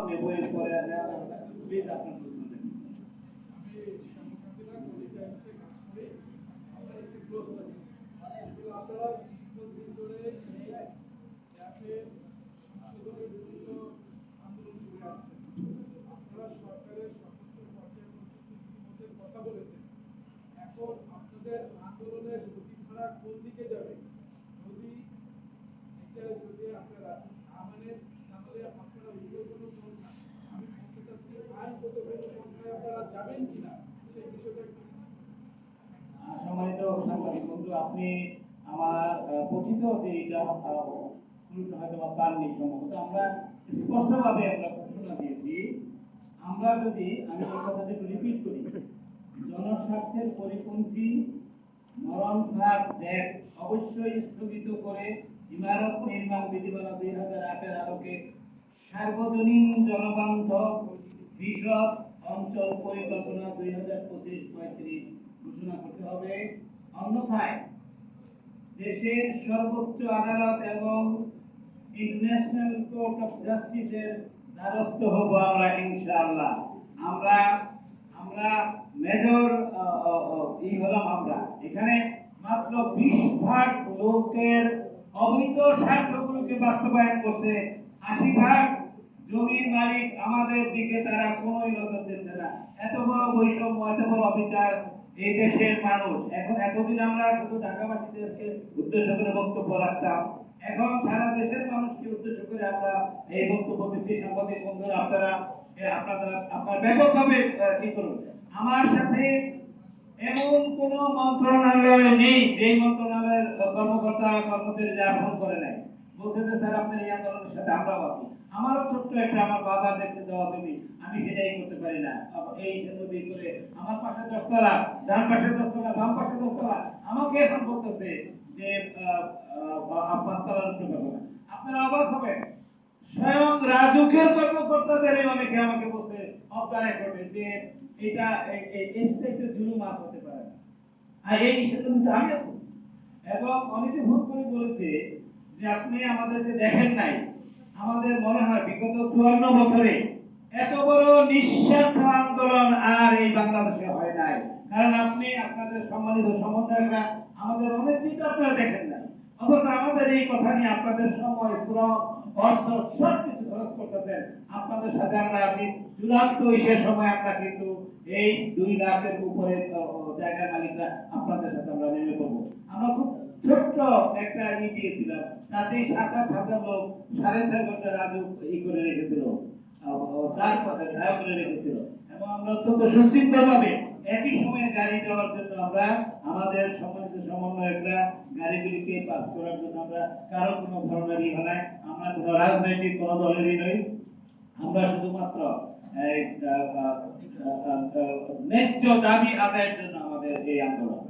বইয়ের পরে প্লিজ আপনার প্রশ্ন দেখুন। এখন আপনাদের আন্দোলনের গতিধারা কোন দিকে যাবে? যদি এটা যদি আপনারা না মানেন তাহলে আপনারা উদ্যোগগুলো করুন না। আমি বলতে চাচ্ছি আইনগত কোনো পন্থায় আপনারা যাবেন কিনা সেই বিষয়টা একটু সম্মানিত সাংবাদিক বন্ধু, আপনি আমার কথিত যে এটা হয়তো বা পাননি সম্ভবত, আমরা স্পষ্টভাবে আমরা ঘোষণা দিয়েছি, আমরা যদি আমি এই কথাটা একটু রিপিট করি, জনস্বার্থের পরিপন্থী মরণঘাট দেখ অবশ্যই স্থগিত করে ইমারত নির্মাণ বিধিমালা 2008-এর আলোকে সার্বজনীন জনবান্ধব বিশদ অঞ্চল পরিকল্পনা 2025-35 ঘোষণা করতে হবে। অন্যথায় দেশের সর্বোচ্চ আদালত এবং ইন্টারন্যাশনাল কোর্ট অফ জাস্টিসের দ্বারস্থ হব আমরা ইনশাআল্লাহ। আমরা আমরা মেজর হলাম, আমরা এখানে মাত্র 20% লোকের অবৈধ স্বার্থগুলোকে বাস্তবায়ন করছে, 80% জমির মালিক আমাদের দিকে তারা কোনোই নজর দিচ্ছে না। এত বড় বৈষম্য, এত বড় অবিচার এই দেশের মানুষ। এখন এতদিন আমরা শুধু ঢাকাবাসীদেরকে উদ্দেশ্য করে বক্তব্য রাখতাম, এখন সারা দেশের মানুষকে উদ্দেশ্য করে আমরা এই বক্তব্য দিচ্ছি। সাংবাদিক বন্ধুরা, আপনারা আপনার ব্যাপকভাবে কি করুন। আমার সাথে এমন কোন মন্ত্রণালয় নেই যে মন্ত্রণালয়ের কর্মকর্তা কর্মচারীরা ফোন করে নাই, বলছে যে স্যার আপনার এই আন্দোলনের সাথে আমরাও আছি। আমারও ছোট্ট একটা আমার বাবা দেখতে যাওয়া তুমি, আমি সেটাই করতে পারি না। এই নদী করে আমার পাশে 10 তলা, ডান পাশে 10 তলা, বাম পাশে 10 তলা, আমাকে এখন বলতেছে যে 5 তলার উপরে পাবো না। আপনারা অবাক হবেন, স্বয়ং রাজুকের কর্মকর্তাদের অনেকে আমাকে বলছে অফ দ্য রেকর্ডে যে এটা এই স্টেটে জুলুম আর হতে পারে না। আর এই বিষয়টা কিন্তু আমি এবং অনেকে ভুল করে বলেছে যে আপনি আমাদেরকে দেখেন নাই। আমাদের মনে হয় বিগত 54 বছরে এত বড় নিঃস্বার্থ আন্দোলন আর এই বাংলাদেশে হয় নাই। কারণ আপনি আপনাদের সম্মানিত সমন্বয়করা আমাদের অনেক চিন্তা আপনারা দেখেন নাই, অথচ আমাদের এই কথা নিয়ে আপনাদের সময়, শ্রম, অর্থ সব কিছু খরচ করতেছেন। আপনাদের সাথে আমরা আপনি চূড়ান্ত সে সময় আমরা কিন্তু এই 2 লাখের উপরে জায়গার মালিকরা আপনাদের সাথে আমরা নেমে পড়বো। আমরা খুব ছোট্ট একটা দিয়েছিলাম, তাতেই 7-8 হাজার লোক 6.5 ঘন্টা রাজু করে রেখেছিল, তার কথা করে রেখেছিল। এবং আমরা অত্যন্ত সুচিন্তিতভাবে একই সময়ে গাড়ি দেওয়ার জন্য আমরা আমাদের সম্মানিত সমন্বয়করা গাড়িগুলিকে পাস করার জন্য আমরা কারো কোনো ধরনের নাই। আমরা কোনো রাজনৈতিক কোনো দলেরই নই, আমরা শুধুমাত্র ন্যায্য দাবি আদায়ের জন্য আমাদের এই আন্দোলন।